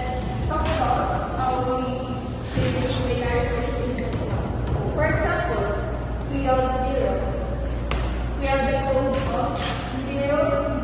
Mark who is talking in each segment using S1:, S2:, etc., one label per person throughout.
S1: let's talk about how we finish binary codes in decimal. For example, we have 0. We have the code of 0,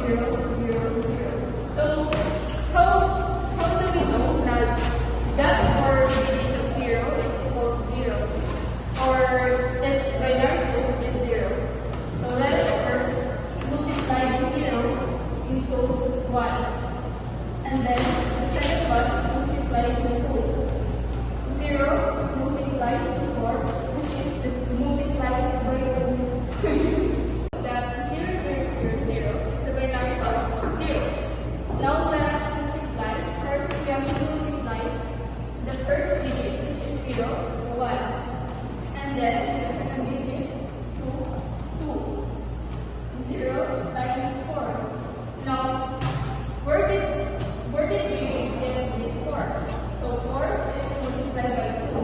S1: 0, 0, 0. So, how do we know that 4-digit of 0 is equal to 0? Or its binary codes is 0. So let us first multiply the 0 into 1. And then the second one multiply into 2. 0 multiplied to 4, which is the multiplied by 2. That 0, 0, 0, 0 is the binary code of 0. Now let us multiply. First we have to multiply the first digit, which is 0, to 1. And then the second digit to 2. 0 times 4. Now, where did we get this 4? So 4 is multiplied by 2.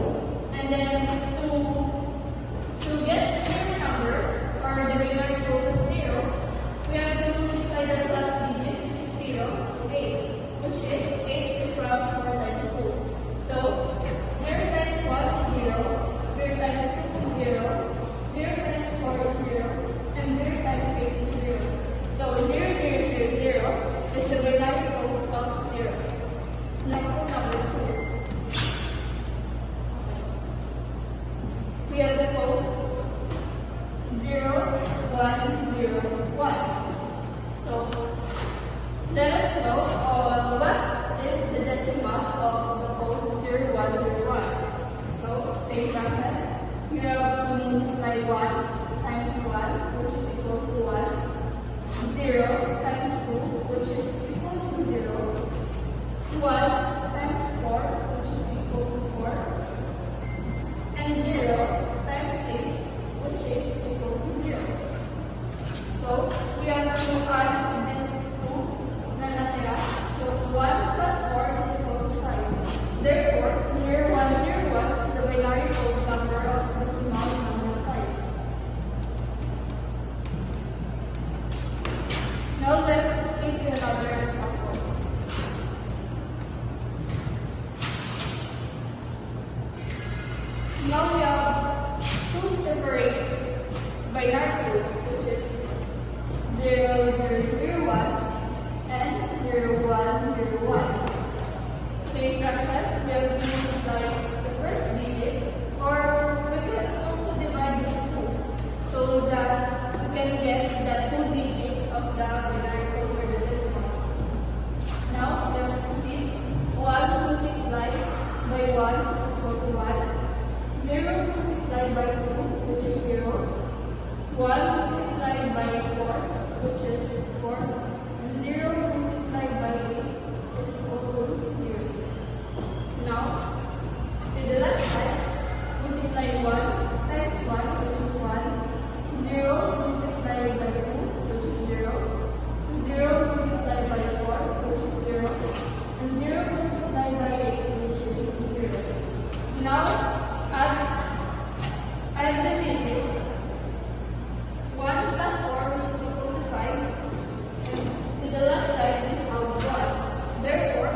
S1: And then to get the zero number, or the binary code of 0, we have to multiply the last digit, which is 0, to 8, which is 8 is from 4 times 2. So 0 times 1 is 0, 0 times 2 is 0, 0 times 4 is 0, and 0 times 8 is 0. So 0, 0, 0, 0 is the binary code of 0. Now number 2. We have the code 0, 1, 0, 1. So let us know what is the decimal of the code 0, 1, 0, 1. So same process. You have to multiply 1 times 1, which is equal to 1. 0 times 2, which is equal to 0. 1 times 4, which is equal to 4. And 0 times 8, which is equal to 0. So we have to add this 2 na natira. So 1 plus 4 is equal to 5. Therefore, 0, 1, 0, 1 is the binary code number of decimal number 5. Now let's proceed to another example. Now we have two separate binary codes, which is 0, 0, 0, 1 and 0, 1, 0, 1. Same process, we have to multiply the first digit, or we can also divide this 2 so that we can get the 2 digit of the binary codes or the decimal. Now let's proceed. 1 multiplied by 1 is equal to 1. 0 multiplied by 2, which is 0. 1 multiplied by 4, which is 4. And 0 multiplied by 8 is equal to 0. Now, to the left side, multiply 1 times 1, which is 1. 0 multiplied by 2, which is 0. 0 multiplied by 4, which is 0. And 0 multiplied by 8, which is 0. Now, add the digit 1 plus 4, which is equal to 5. And to the left side, we have 1. Therefore,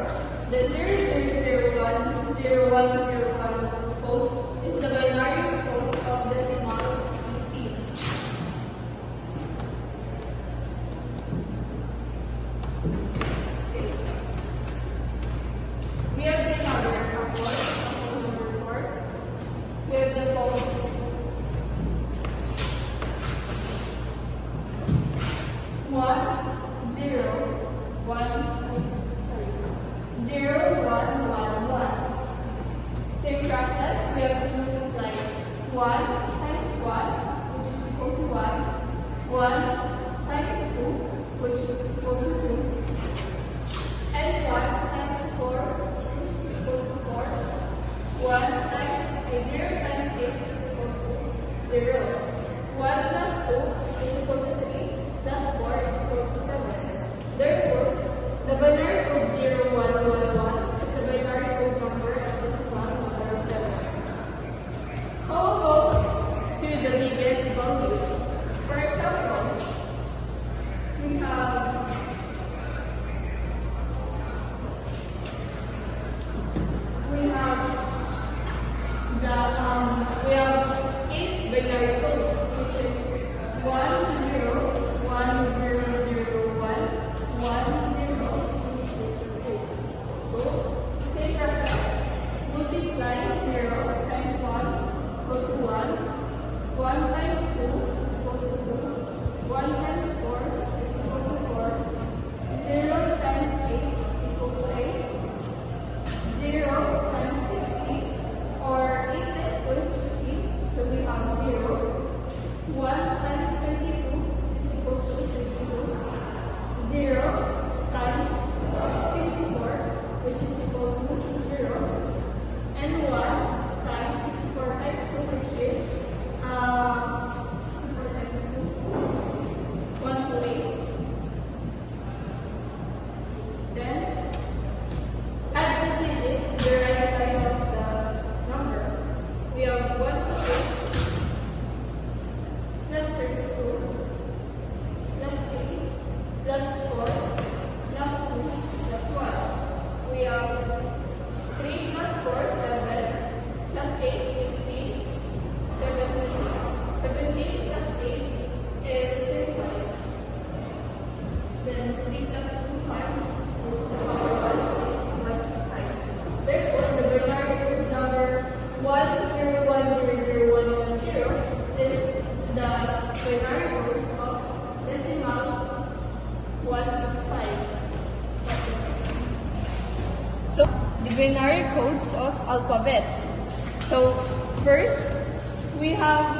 S1: the 0, 0, 0, 1, 0, 1, 0, 1 code is the binary code of decimal 15. Okay. We have another example, example number 4. We have the code 1, 0, 1, 1. Same process, we have to multiply 1 times 1, which is equal to 1. 1 times 2, which is equal to 2. And 1 times 4, which is equal to 4. 0 times 8 is equal to 0. 1 plus 2 is equal to 3, plus 4 is equal to 7. Therefore, the binary code 0, 1, 1, 1 is the binary code number of decimal number 7. How about to the biggest value? For example, we have the binary codes of alphabets. So first, we have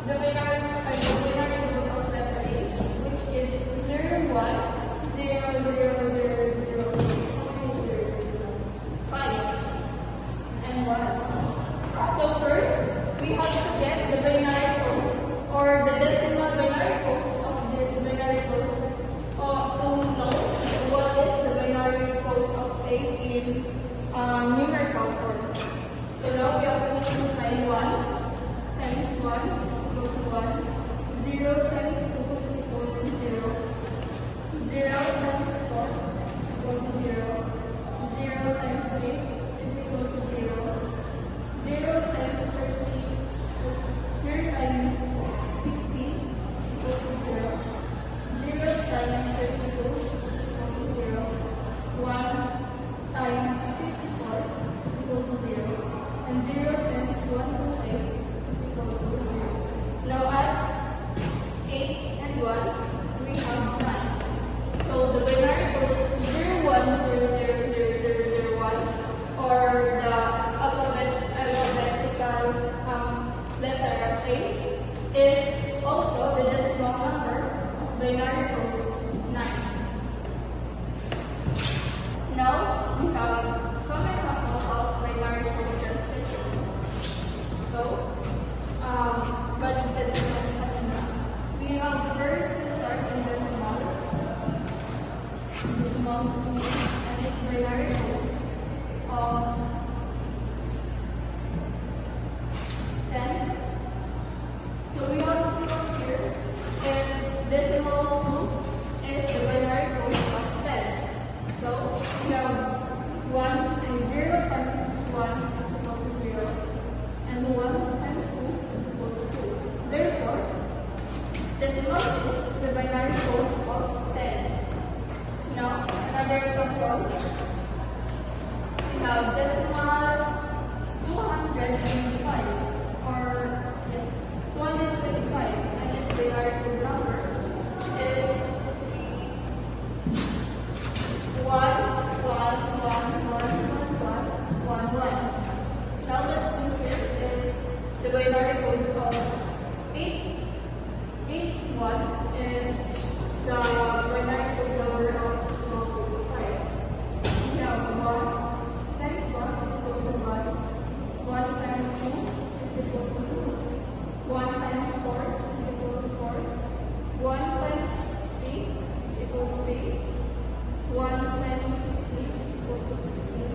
S1: the binary codes of letter A, which is 0, 1, 0, 0, 0, 0, 5, and 1. So first, we have to get the binary code or the decimal binary codes of these binary codes to know what is the binary codes of A in numerical form. So now we have to multiply 1 times 1 is equal to 1, 0 times 2 is equal to 0, 0 times 4 is equal to 0, 0 times 8 is equal to 0, 0 times 30 is 0 times 60 is equal to 0, 0 times 32 is equal to 0, 1 times 64 is equal to 0, and 0 times 128 is equal to 0. Now at 8 and 1, we have 9. So the binary goes 0, 1, 0, 0, 0, 0, 0, 1, or the alphabetical letter of A is also the decimal number of binary codes 9. Now we have some examples of binary code translations. So, but that's not enough. We have first to start in decimal, and its binary codes of 10. So we have to come here, and decimal 2 is the binary code of 10. So we have 1 and 0 times 1 is equal to 0, and 1 times 2 is equal to 2. Therefore, decimal 2 is the binary code of 10. Now, another example, we have decimal 225, or yes, 225, and its binary code number is 1, 1, 1, 1, 1, 1, 1. Now let's do here is the binary codes of 8. 8, 1 is the binary code number of decimal 225. We have 1 times 1 is equal to 1, 1 times 2 is equal to 2, 1 times 4 is equal to 4, 1 times 8 is equal to 8, 1 times 16 is equal to 16,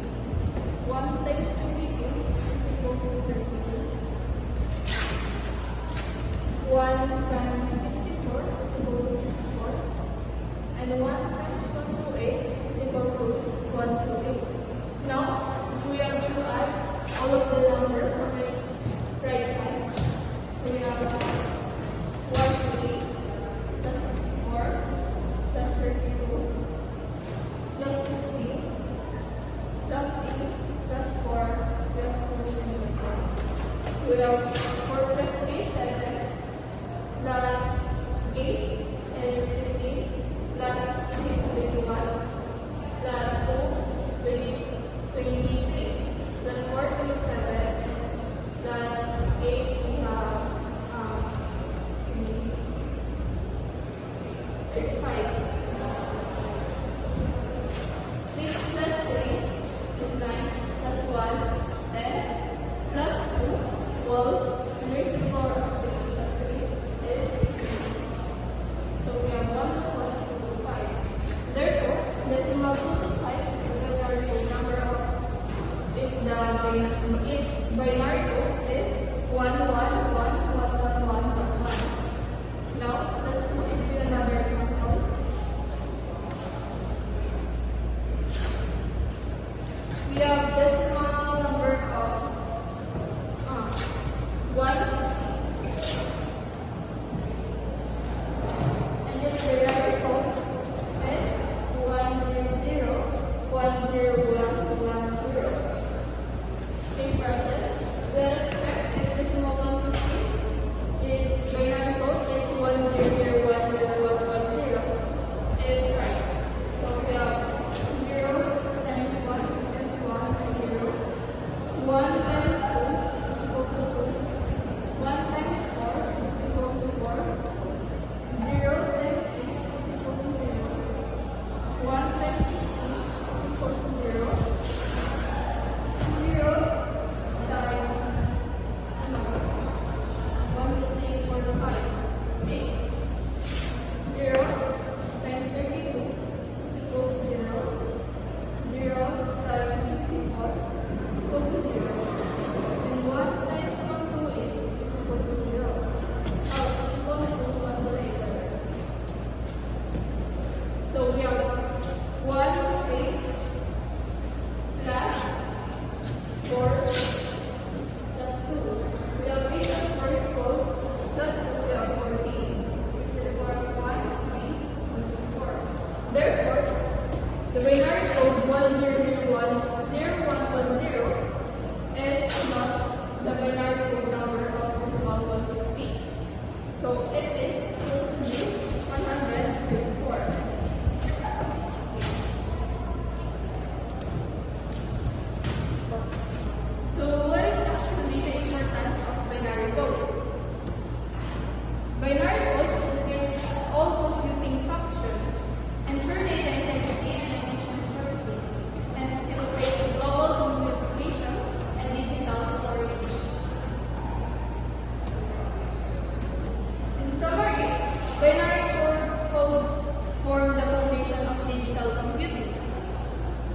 S1: 1 times 22 is equal to 32, 1 times 64 is equal to 64, and 1 times 128 is equal to 128. Now, we have to add all of the number from its right side. So we have 128 plus 64 plus 32 plus 16 plus 8 plus 4 plus 2 and plus 1. We have 4 plus 3 is 7 plus 8 is 15 plus 6 is 21 plus 2 23 plus 4 27 plus 8 we have 35. 6 plus 3 is 9 plus 1 10 plus 2 12 and raised to the power of 3 plus 3 is 16. So we have 1 plus 1 is equal to 5. Therefore, decimal 2 to 5 is the binary code number of its binary code is 11111111. Now let's proceed to another example. We have decimal number of 150, and its binary code is 100101110. In process, let us check its decimal 150. Its binary code is 100101110. 4 plus 2. We have 8 plus 4 is 12 plus 2 we have 14. Is therefore 1, 3, 4. Therefore, the binary code 10010110 is not the binary code number of decimal 150. So it is supposed to be 154. So what is actually the importance of binary codes? Binary codes against all computing functions, ensure data integrity and efficient processing, and facilitate global communication and digital storage. In summary, binary codes form the foundation of digital computing.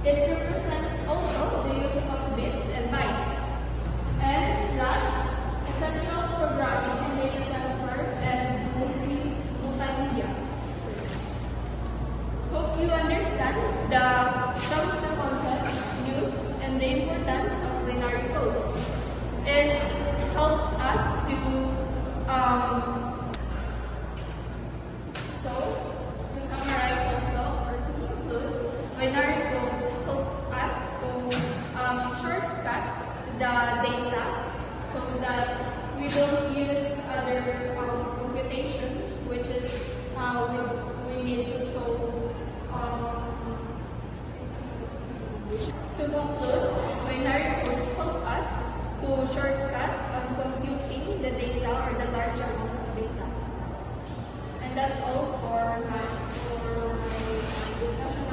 S1: It represents also the use of bits and bytes, and last, essential programming and data transfer and multimedia. Hope you understand some of the concepts used and the importance of binary codes. It helps us to summarize also or to conclude, binary codes help us to shortcut the data so that we don't use other computations, which is we need to solve. To conclude, binary codes help us to shortcut on computing the data or the large amount of data. And that's all for my discussion